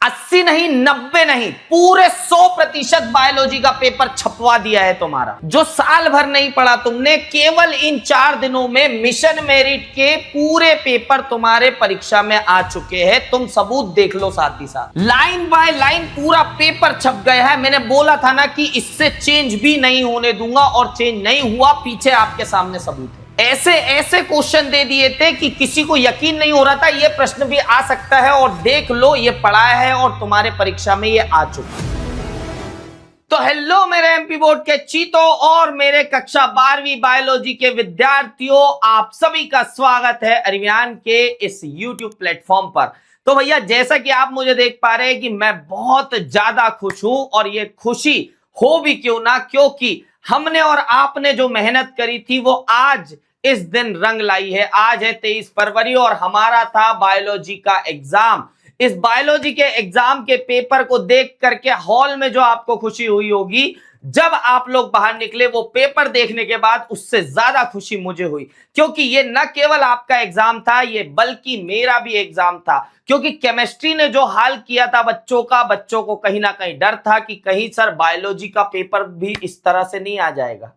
80 नहीं, 90 नहीं, पूरे 100% बायोलॉजी का पेपर छपवा दिया है तुम्हारा। जो साल भर नहीं पढ़ा तुमने, केवल इन 4 दिनों में मिशन मेरिट के पूरे पेपर तुम्हारे परीक्षा में आ चुके हैं। तुम सबूत देख लो, साथ ही साथ लाइन बाय लाइन पूरा पेपर छप गया है। मैंने बोला था ना कि इससे चेंज भी नहीं होने दूंगा, और चेंज नहीं हुआ। पीछे आपके सामने सबूत है। ऐसे ऐसे क्वेश्चन दे दिए थे कि किसी को यकीन नहीं हो रहा था ये प्रश्न भी आ सकता है, और देख लो ये पढ़ा है और तुम्हारे परीक्षा में ये आ चुका है। तो हेलो मेरे एमपी बोर्ड के चीतों और मेरे कक्षा 12वीं बायोलॉजी के विद्यार्थियों, आप सभी का स्वागत है अरिव्यान के इस यूट्यूब प्लेटफॉर्म पर। तो भैया, जैसा कि आप मुझे देख पा रहे हैं कि मैं बहुत ज्यादा खुश हूं, और ये खुशी हो भी क्यों ना, क्योंकि हमने और आपने जो मेहनत करी थी वो आज इस दिन रंग लाई है। आज है 23 फरवरी और हमारा था बायोलॉजी का एग्जाम। इस बायोलॉजी के एग्जाम के पेपर को देख करके हॉल में जो आपको खुशी हुई होगी, जब आप लोग बाहर निकले वो पेपर देखने के बाद, उससे ज्यादा खुशी मुझे हुई। क्योंकि ये न केवल आपका एग्जाम था, ये बल्कि मेरा भी एग्जाम था। क्योंकि केमिस्ट्री ने जो हाल किया था बच्चों का, बच्चों को कहीं ना कहीं डर था कि कहीं सर बायोलॉजी का पेपर भी इस तरह से नहीं आ जाएगा,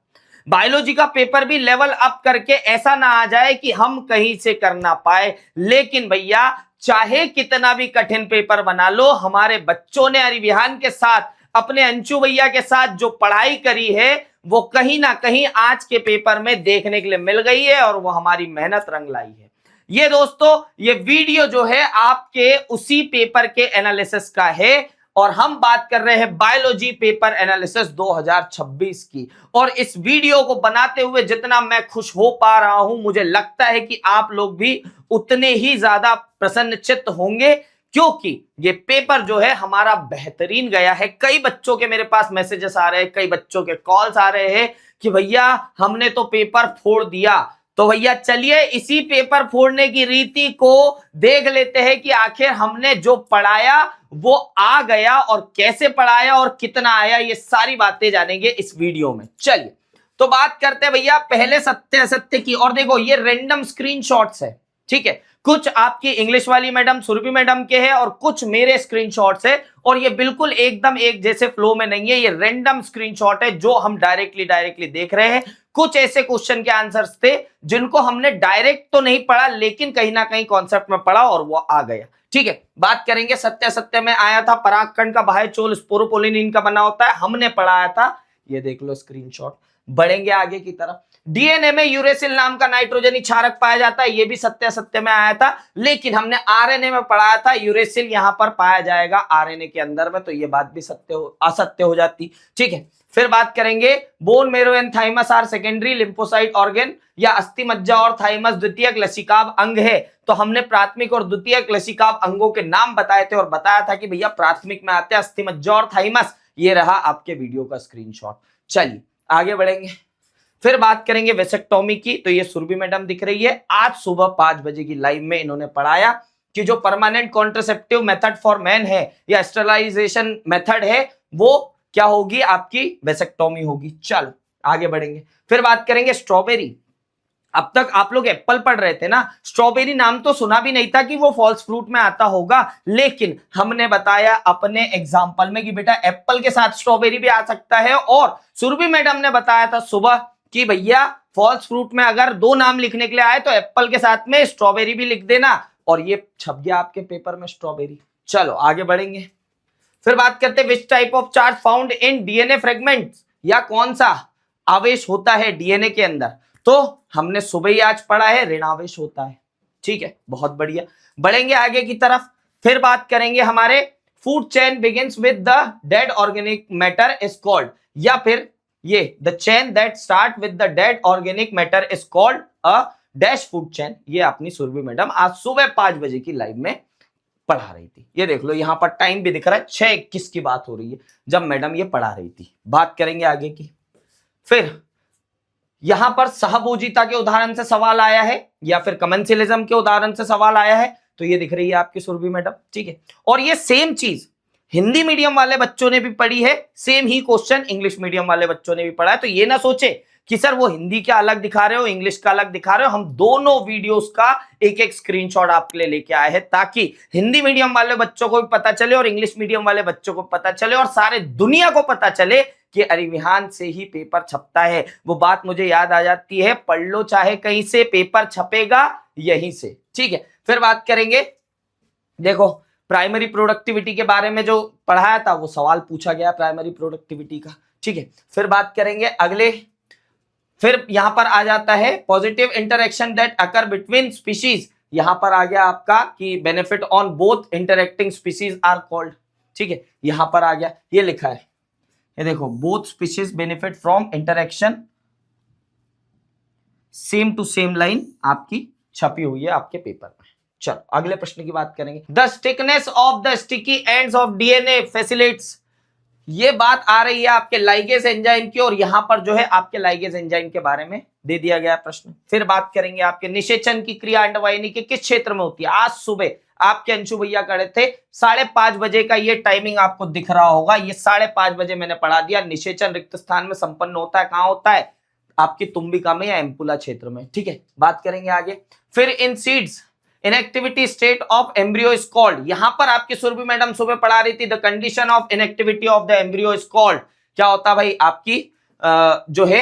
बायोलॉजी का पेपर भी लेवल अप करके ऐसा ना आ जाए कि हम कहीं से कर ना पाए। लेकिन भैया, चाहे कितना भी कठिन पेपर बना लो, हमारे बच्चों ने अरिव्यान के साथ, अपने अंशु भैया के साथ जो पढ़ाई करी है वो कहीं ना कहीं आज के पेपर में देखने के लिए मिल गई है, और वो हमारी मेहनत रंग लाई है। ये दोस्तों, ये वीडियो जो है आपके उसी पेपर के एनालिसिस का है, और हम बात कर रहे हैं बायोलॉजी पेपर एनालिसिस 2026 की। और इस वीडियो को बनाते हुए जितना मैं खुश हो पा रहा हूं, मुझे लगता है कि आप लोग भी उतने ही ज्यादा प्रसन्नचित्त होंगे, क्योंकि ये पेपर जो है हमारा बेहतरीन गया है। कई बच्चों के मेरे पास मैसेजेस आ रहे हैं, कई बच्चों के कॉल्स आ रहे हैं कि भैया हमने तो पेपर फोड़ दिया। तो भैया चलिए इसी पेपर फोड़ने की रीति को देख लेते हैं कि आखिर हमने जो पढ़ाया वो आ गया, और कैसे पढ़ाया और कितना आया। ये सारी बातें जानेंगे इस वीडियो में। चलिए तो बात करते हैं भैया पहले सत्य असत्य की। और देखो, ये रैंडम स्क्रीनशॉट्स है, ठीक है। कुछ आपकी इंग्लिश वाली मैडम सुरभि मैडम के हैं और कुछ मेरे स्क्रीनशॉट्स है, और ये बिल्कुल एकदम एक जैसे फ्लो में नहीं है। ये रैंडम स्क्रीनशॉट है जो हम डायरेक्टली देख रहे हैं। कुछ ऐसे क्वेश्चन के आंसर्स थे जिनको हमने डायरेक्ट तो नहीं पढ़ा, लेकिन कहीं ना कहीं कॉन्सेप्ट में पढ़ा और वो आ गया, ठीक है। बात करेंगे सत्य असत्य में आया था परागकण का बाह्य चोल स्पोरोपोलिन का बना होता है, हमने पढ़ाया था। ये देख लो स्क्रीनशॉट। बढ़ेंगे आगे की तरफ। डीएनए में यूरेसिल नाम का नाइट्रोजनी क्षारक पाया जाता है, ये भी सत्य असत्य में आया था, लेकिन हमने आरएनए में पढ़ाया था यूरेसिल यहां पर पाया जाएगा आरएनए के अंदर में, तो ये बात भी असत्य हो जाती, ठीक है। फिर बात करेंगे bone marrow and thymus are secondary lymphocyte organ, या अस्थि मज्जा और थाइमस द्वितीयक लसिकाव अंग है। तो हमने प्राथमिक और द्वितीयक लसिकाव अंगों के नाम बताए थे, और बताया था कि भैया प्राथमिक में आते हैं अस्थि मज्जा और थाइमस। ये रहा आपके वीडियो का स्क्रीनशॉट। चलिए आगे बढ़ेंगे। फिर बात करेंगे वेसेक्टोमी की। तो ये सुरभि मैडम दिख रही है, आज सुबह 5 बजे की लाइव में इन्होंने पढ़ाया कि जो permanent contraceptive method for man है या स्टरलाइजेशन मेथड है, वो क्या होगी, आपकी वेसेक्टोमी होगी। चलो आगे बढ़ेंगे। फिर बात करेंगे स्ट्रॉबेरी। अब तक आप लोग एप्पल पढ़ रहे थे ना, स्ट्रॉबेरी नाम तो सुना भी नहीं था कि वो फॉल्स फ्रूट में आता होगा, लेकिन हमने बताया अपने एग्जाम्पल में कि बेटा एप्पल के साथ स्ट्रॉबेरी भी आ सकता है। और सुरभि मैडम ने बताया था सुबह कि भैया फॉल्स फ्रूट में अगर 2 नाम लिखने के लिए आए तो एप्पल के साथ में स्ट्रॉबेरी भी लिख देना, और ये छप गया आपके पेपर में स्ट्रॉबेरी। चलो आगे बढ़ेंगे। फिर बात करते हैं which type of charge found in DNA fragments, या कौन सा आवेश होता है डीएनए के अंदर। तो हमने सुबह ही आज पढ़ा है ऋणावेश होता है, ठीक है, बहुत बढ़िया। बढ़ेंगे आगे की तरफ। फिर बात करेंगे हमारे food chain begins with the dead organic matter is called, या फिर ये the chain that start with the dead organic matter is called a dash food chain. ये अपनी सुरभि मैडम आज सुबह 5 बजे की लाइव में पढ़ा रही थी। ये देख लो यहां पर टाइम भी दिख रहा है, 6:21 की बात हो रही है जब मैडम ये पढ़ा रही थी। बात करेंगे आगे की। फिर यहां पर सहभोजिता के उदाहरण से सवाल आया है, या फिर कमेंसिलिज्म के उदाहरण से सवाल आया है, तो ये दिख रही है आपकी सुरभि मैडम, ठीक है। और ये सेम चीज हिंदी मीडियम वाले बच्चों ने भी पढ़ी है, सेम ही क्वेश्चन इंग्लिश मीडियम वाले बच्चों ने भी पढ़ा है। तो ये ना सोचे कि सर वो हिंदी का अलग दिखा रहे हो, इंग्लिश का अलग दिखा रहे हो। हम दोनों वीडियोस का एक एक स्क्रीनशॉट आपके लिए लेके आए हैं ताकि हिंदी मीडियम वाले बच्चों को भी पता चले और इंग्लिश मीडियम वाले बच्चों को पता चले और सारे दुनिया को पता चले कि अरिविहान से ही पेपर छपता है। वो बात मुझे याद आ जाती है, पढ़ लो चाहे कहीं से, पेपर छपेगा यहीं से। ठीक है, फिर बात करेंगे, देखो प्राइमरी प्रोडक्टिविटी के बारे में जो पढ़ाया था वो सवाल पूछा गया प्राइमरी प्रोडक्टिविटी का। ठीक है, फिर बात करेंगे अगले, फिर यहां पर आ जाता है positive interaction that occur between species. यहां पर आ गया आपका कि benefit on both interacting species are called. ठीक है, यहां पर आ गया, ये लिखा है, ये देखो, both species benefit from interaction, same to same line आपकी छपी हुई है आपके पेपर में। चलो अगले प्रश्न की बात करेंगे। The stickiness of the sticky ends of DNA facilitates. ये बात आ रही है आपके लाइगेज एंजाइम की और यहां पर जो है आपके लाइगेज एंजाइम के बारे में दे दिया गया प्रश्न। फिर बात करेंगे आपके निषेचन की क्रिया अंडवाहिनी के किस क्षेत्र में होती है। आज सुबह आपके अंशु भैया करे थे 5:30 बजे का, ये टाइमिंग आपको दिख रहा होगा, ये 5:30 बजे मैंने पढ़ा दिया। निषेचन रिक्त स्थान में संपन्न होता है, कहां होता है, आपकी तुम्बिका में या एम्पुला क्षेत्र में। ठीक है, बात करेंगे आगे। फिर in seeds inactivity state of embryo is called. यहां पर आपकी सुरभि मैडम सुबह पढ़ा रही थी, the condition of inactivity of the embryo is called. क्या होता भाई, आपकी जो है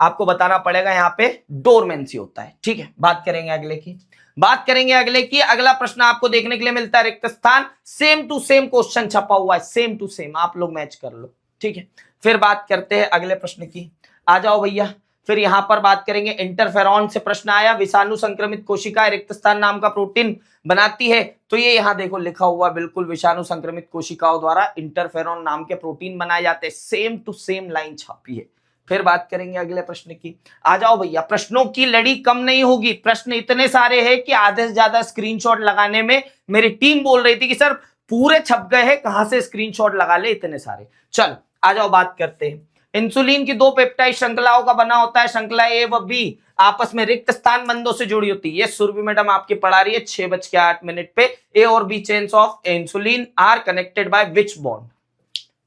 आपको बताना पड़ेगा, यहाँ पे डोरमेंसी होता है। ठीक है, बात करेंगे अगले की, बात करेंगे अगले की। अगला प्रश्न आपको देखने के लिए मिलता है रिक्त स्थान, सेम टू सेम क्वेश्चन छपा हुआ है, सेम टू सेम, आप लोग मैच कर लो। ठीक है, फिर बात करते हैं अगले प्रश्न की, आ जाओ भैया। फिर यहां पर बात करेंगे इंटरफेरॉन से प्रश्न आया, विषाणु संक्रमित कोशिकाएं रिक्त स्थान नाम का प्रोटीन बनाती है। तो ये यहां देखो लिखा हुआ, बिल्कुल विषाणु संक्रमित कोशिकाओं द्वारा इंटरफेरॉन नाम के प्रोटीन बनाए जाते हैं, सेम टू सेम लाइन छापी है। फिर बात करेंगे अगले प्रश्न की, आ जाओ भैया। प्रश्नों की लड़ी कम नहीं होगी, प्रश्न इतने सारे हैं कि आधे से ज्यादा स्क्रीनशॉट लगाने में मेरी टीम बोल रही थी कि सर पूरे छप गए हैं, कहां से स्क्रीनशॉट लगा ले, इतने सारे। चल आ जाओ, बात करते हैं। इंसुलिन की 2 पेप्टाइड श्रृंखलाओं का बना होता है, श्रृंखला ए व बी आपस में रिक्त स्थान बंधों से जुड़ी होती है। ये सुरभि मैडम आपकी पढ़ा रही है 6:08 पे। ए और B chains of insulin are connected by which bond.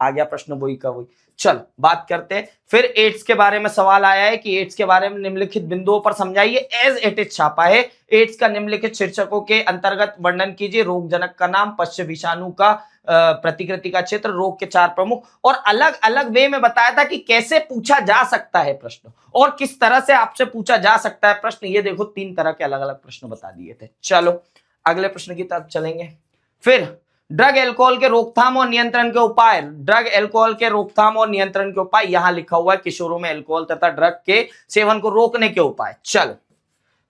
आ गया प्रश्न वही का वही। चल बात करते हैं। फिर एड्स के बारे में सवाल आया है कि एड्स के बारे में निम्नलिखित बिंदुओं पर समझाइए, एज इट इज छापा है। एड्स का निम्नलिखित शीर्षकों के अंतर्गत वर्णन कीजिए। रोगजनक का नाम, पश्च विषाणु का प्रतिकृति का क्षेत्र, रोग के 4 प्रमुख, और अलग अलग वे में बताया था कि कैसे पूछा जा सकता है प्रश्न और किस तरह से आपसे पूछा जा सकता है प्रश्न। ये देखो 3 तरह के अलग अलग प्रश्न बता दिए थे। चलो अगले प्रश्न की तरफ चलेंगे। फिर ड्रग एल्कोहल के रोकथाम और नियंत्रण के उपाय। ड्रग एल्कोहल के रोकथाम और नियंत्रण के उपाय, यहां लिखा हुआ है किशोरों में एल्कोहल तथा ड्रग के सेवन को रोकने के उपाय। चलो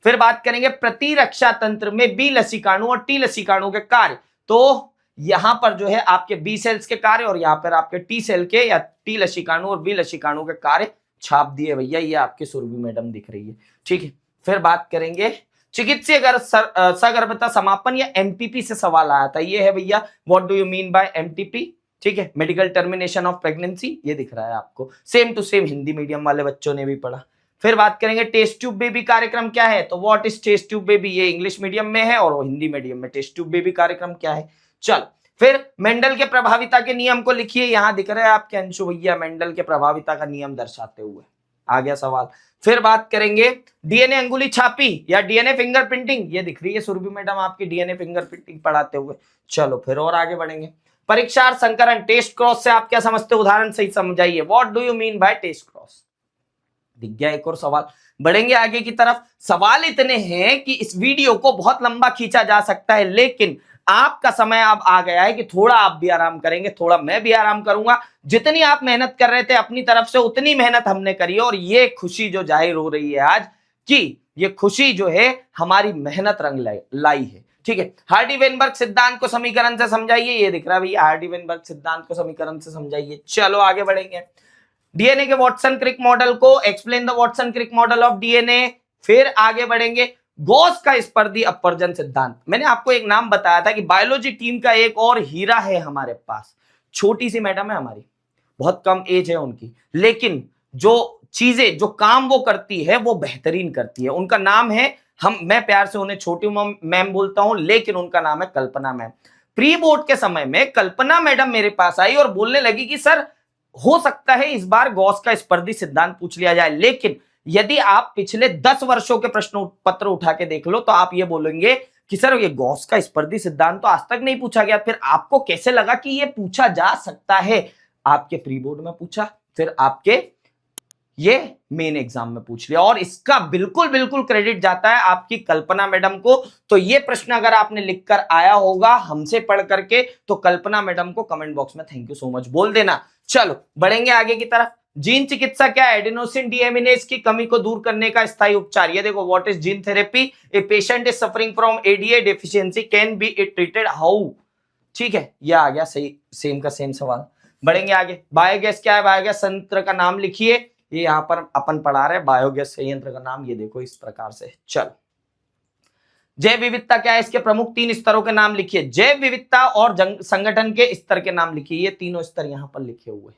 फिर बात करेंगे प्रतिरक्षा तंत्र में बी लसीकाणु और टी लसीकाणु के कार्य। तो यहां पर जो है आपके बी सेल्स के कार्य और यहां पर आपके टी सेल के या टी लसीकाणु और बी लसीकाणु के कार्य छाप दिए भैया, ये आपके सुरभि मैडम दिख रही है। ठीक है, फिर बात करेंगे चिकित्सीय सगर्भता समापन या एमटीपी से सवाल आया था। ये है भैया, what do you mean bye MTP. ठीक है, मेडिकल टर्मिनेशन ऑफ प्रेगनेंसी, ये दिख रहा है आपको, same to same Hindi medium वाले बच्चों ने भी पढ़ा। फिर बात करेंगे टेस्ट ट्यूब बेबी कार्यक्रम क्या है। तो what is test tube baby, ये इंग्लिश मीडियम में है और वो हिंदी मीडियम में। टेस्ट ट्यूब बेबी कार्यक्रम क्या है। चल फिर मेंडल के प्रभाविता के नियम को लिखिए। यहां दिख रहा है आपके अंशु भैया, मेंडल के प्रभाविता का नियम दर्शाते हुए। आ गया सवाल। फिर बात करेंगे डीएनए अंगुली छापी या डीएनए फिंगरप्रिंटिंग, ये दिख रही है सुरभि मैडम आपकी डीएनए फिंगरप्रिंटिंग पढ़ाते हुए। चलो फिर और आगे बढ़ेंगे। परीक्षार्थ संकरण, टेस्ट क्रॉस से आप क्या समझते हो, उदाहरण सही समझाइए। What do you mean by test cross. दिख गया एक और सवाल। बढ़ेंगे आगे की तरफ। सवाल इतने हैं कि इस वीडियो को बहुत लंबा खींचा जा सकता है, लेकिन आपका समय अब आ गया है कि थोड़ा आप भी आराम करेंगे, थोड़ा मैं भी आराम करूंगा। जितनी आप मेहनत कर रहे थे अपनी तरफ से, उतनी मेहनत हमने करी है और ये खुशी जो जाहिर हो रही है आज कि ये खुशी जो है हमारी मेहनत रंग लाई है। ठीक है, हार्डी वेनबर्ग सिद्धांत को समीकरण से समझाइए। ये दिख रहा है भैया, हार्डी वेनबर्ग सिद्धांत को समीकरण से समझाइए। चलो आगे बढ़ेंगे। डीएनए के वाटसन क्रिक मॉडल को, explain the Watson Crick model of DNA. फिर आगे बढ़ेंगे गॉस का स्पर्धी अपवर्जन सिद्धांत। मैंने आपको एक नाम बताया था कि बायोलॉजी टीम का एक और हीरा है हमारे पास। छोटी सी मैडम है हमारी, बहुत कम एज है उनकी, लेकिन जो चीजें जो काम वो करती है वो बेहतरीन करती है। उनका नाम है, मैं प्यार से उन्हें छोटी मैम बोलता हूं, लेकिन उनका नाम है कल्पना मैम। प्री बोर्ड के समय में कल्पना मैडम मेरे पास आई और बोलने लगी कि सर हो सकता है इस बार गॉस का स्पर्धी सिद्धांत पूछ लिया जाए, लेकिन यदि आप पिछले 10 वर्षों के प्रश्न पत्र उठा के देख लो तो आप ये बोलेंगे कि सर ये गॉस का स्पर्धी सिद्धांत तो आज तक नहीं पूछा गया, फिर आपको कैसे लगा कि ये पूछा जा सकता है? आपके प्री बोर्ड में पूछा, फिर आपके ये मेन एग्जाम में पूछ लिया, और इसका बिल्कुल बिल्कुल क्रेडिट जाता है आपकी कल्पना मैडम को। तो ये प्रश्न अगर आपने लिखकर आया होगा हमसे पढ़ करके, तो कल्पना मैडम को कमेंट बॉक्स में थैंक यू सो मच बोल देना। चलो बढ़ेंगे आगे की तरफ। जीन चिकित्सा क्या है? एडेनोसिन डीएमिनेज की कमी को दूर करने का स्थायी उपचार। ये देखो, what is gene therapy? A patient is suffering from ADA deficiency, can be it treated how? ठीक है, यह आ गया सही, सेम का सेम सवाल। बढ़ेंगे आगे। बायोगैस क्या है? बायोगैस संयंत्र का नाम लिखिए। ये यहां पर अपन पढ़ा रहे बायोगैस संयंत्र का नाम, ये देखो इस प्रकार से। चलो, जैव विविधता क्या है? इसके प्रमुख 3 स्तरों के नाम लिखिए। जैव विविधता और संगठन के स्तर के नाम लिखिए। ये तीनों स्तर यहां पर लिखे हुए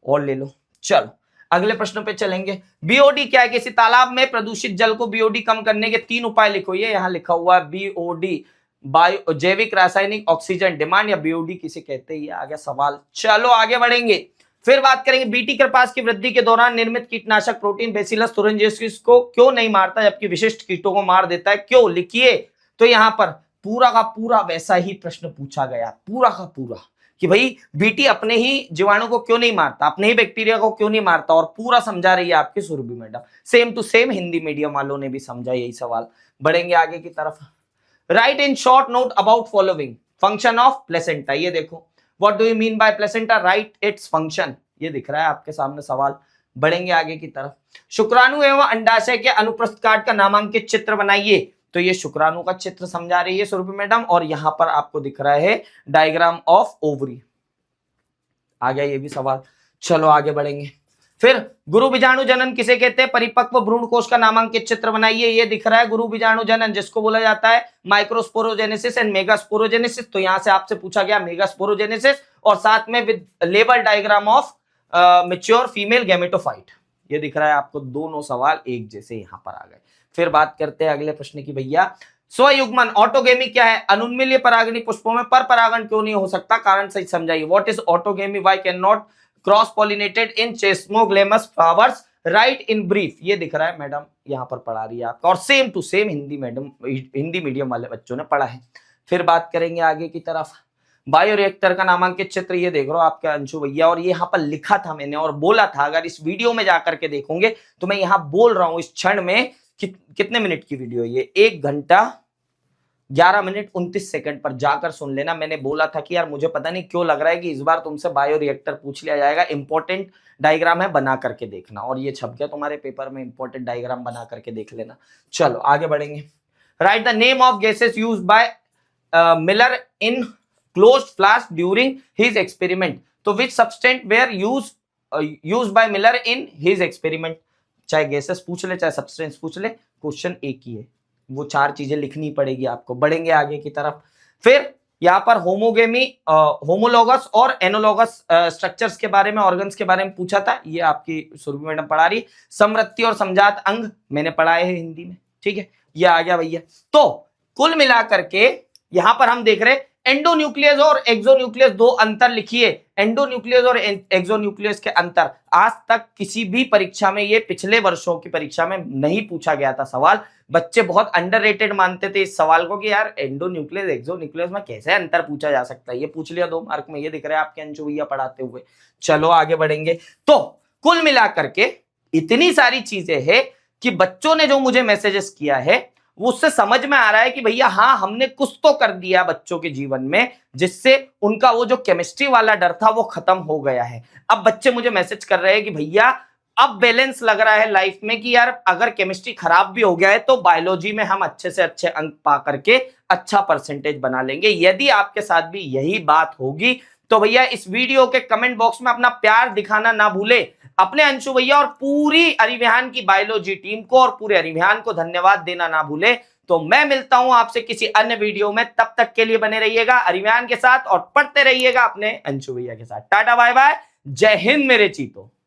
और ले लो। चलो अगले प्रश्न पे चलेंगे। बीओडी क्या है? किसी तालाब में प्रदूषित जल को बीओडी कम करने के 3 उपाय लिखो। ये यहां लिखा हुआ है बीओडी, बायो जैविक रासायनिक ऑक्सीजन डिमांड, या बीओडी किसे कहते हैं, ये आ गया सवाल। चलो आगे बढ़ेंगे। फिर बात करेंगे बीटी कार्पास की वृद्धि के दौरान निर्मित कीटनाशक प्रोटीन बेसिलस तुरंजियोसिस को क्यों नहीं मारता जबकि विशिष्ट कीटों को मार देता है, क्यों? लिखिए। तो यहां पर पूरा का पूरा वैसा ही प्रश्न पूछा गया, पूरा का पूरा, कि भाई बीटी अपने ही जीवाणु को क्यों नहीं मारता, अपने ही बैक्टीरिया को क्यों नहीं मारता, और पूरा समझा रही है आपकी Surabhi madam. Same to same Hindi medium वालों ने भी समझा यही सवाल। बढ़ेंगे आगे की तरफ। Right in short note about following function of placenta. ये देखो, what do you mean bye placenta? Right its function. ये दिख रहा है आपके सामने सवाल। बढ़ेंगे आगे की तरफ। शुक्राणु एवं अंडाशय के अनुप्रस्थ काट का नामांकित चित्र बनाइए। तो ये शुक्राणु का चित्र समझा रही है सुरभि मैडम, और यहां पर आपको दिख रहा है डायग्राम ऑफ ओवरी। आ गया ये भी सवाल। चलो आगे बढ़ेंगे। फिर गुरु बीजाणु जनन किसे कहते हैं? परिपक्व भ्रूण कोश का नामांकित चित्र बनाइए। ये दिख रहा है गुरु बीजाणु जनन, जिसको बोला जाता है माइक्रोस्पोरोजेनेसिस एंड मेगास्पोरोजेनेसिस। तो यहां से आपसे पूछा गया मेगास्पोरोजेनेसिस, और साथ में with label diagram of mature female gametophyte. ये दिख रहा है आपको, दोनों सवाल एक जैसे यहां पर आ गए। फिर बात करते हैं अगले प्रश्न की भैया। स्वयुग्मन ऑटोगेमी क्या है? अनुन्मील्य परागणी पुष्पों में पर परागण क्यों नहीं हो सकता? कारण सही समझाइए। What is autogamy? Why can not cross pollinated in chasmogamous flowers? Write in brief. ये दिख रहा है मैडम, यहां पर पढ़ा रही है आपका, और same to same Hindi medium वाले बच्चों ने पढ़ा है। फिर बात करेंगे आगे की तरफ। बायोरिएक्टर का नामांकित चित्र ये देख रहे हो आपके अंशु भैया, और ये यहाँ पर लिखा था मैंने और बोला था, अगर इस वीडियो में जाकर के देखोगे तो मैं यहाँ बोल रहा हूं इस क्षण में कितने मिनट की वीडियो है ये? 1 घंटा 11 मिनट 29 सेकंड पर जाकर सुन लेना। मैंने बोला था कि यार मुझे पता नहीं क्यों लग रहा है कि इस बार तुमसे बायोरिएक्टर पूछ लिया जाएगा, इंपॉर्टेंट डायग्राम है, बना करके देखना, और ये छप गया तुम्हारे पेपर में, इंपॉर्टेंट डायग्राम बना करके देख लेना। चलो आगे बढ़ेंगे। Right the name of gases used by Miller in closed flask during his experiment. तो which substance were used by Miller in his experiment? चाहे गैसेस पूछ ले चाहे सब्सटेंस पूछ ले, क्वेश्चन एक ही है, वो 4 चीजें लिखनी पड़ेगी आपको। बढ़ेंगे आगे की तरफ। फिर यहाँ पर होमोगेमी, होमोलोगस और एनोलोगस स्ट्रक्चर्स के बारे में, ऑर्गन्स के बारे में पूछा था, ये आपकी सुरभि मैडम पढ़ा रही। समृद्धि और समजात अंग मैंने पढ़ाए हैं हिंदी में, ठीक है, ये आ गया भैया। तो कुल मिलाकर के यहां पर हम देख रहे एंडोन्यूक्लियस और एक्सोन्यूक्लियस, 2 अंतर लिखिए। एंडोन्यूक्लियस और एक्सोन्यूक्लियस के अंतर आज तक किसी भी परीक्षा में, ये पिछले वर्षों की परीक्षा में नहीं पूछा गया था सवाल। बच्चे बहुत अंडररेटेड मानते थे इस सवाल को कि यार एंडोन्यूक्लियस एक्सोन्यूक्लियस में कैसे अंतर पूछा जा सकता है। ये पूछ लिया 2 मार्क में, ये दिख रहा है आपके अंशु भैया पढ़ाते हुए। चलो आगे बढ़ेंगे। तो कुल मिलाकर के इतनी सारी चीजें हैं कि बच्चों ने जो मुझे मैसेजेस किया है उससे समझ में आ रहा है कि भैया हाँ, हमने कुछ तो कर दिया बच्चों के जीवन में, जिससे उनका वो जो केमिस्ट्री वाला डर था वो खत्म हो गया है। अब बच्चे मुझे मैसेज कर रहे हैं कि भैया अब बैलेंस लग रहा है लाइफ में, कि यार अगर केमिस्ट्री खराब भी हो गया है तो बायोलॉजी में हम अच्छे से अच्छे अंक पा करके अच्छा परसेंटेज बना लेंगे। यदि आपके साथ भी यही बात होगी तो भैया इस वीडियो के कमेंट बॉक्स में अपना प्यार दिखाना ना भूले। अपने अंशु भैया और पूरी अरिविहान की बायोलॉजी टीम को और पूरे अरिविहान को धन्यवाद देना ना भूले। तो मैं मिलता हूं आपसे किसी अन्य वीडियो में, तब तक के लिए बने रहिएगा अरिविहान के साथ और पढ़ते रहिएगा अपने अंशु भैया के साथ। टाटा बाय बाय, जय हिंद मेरे चीतों।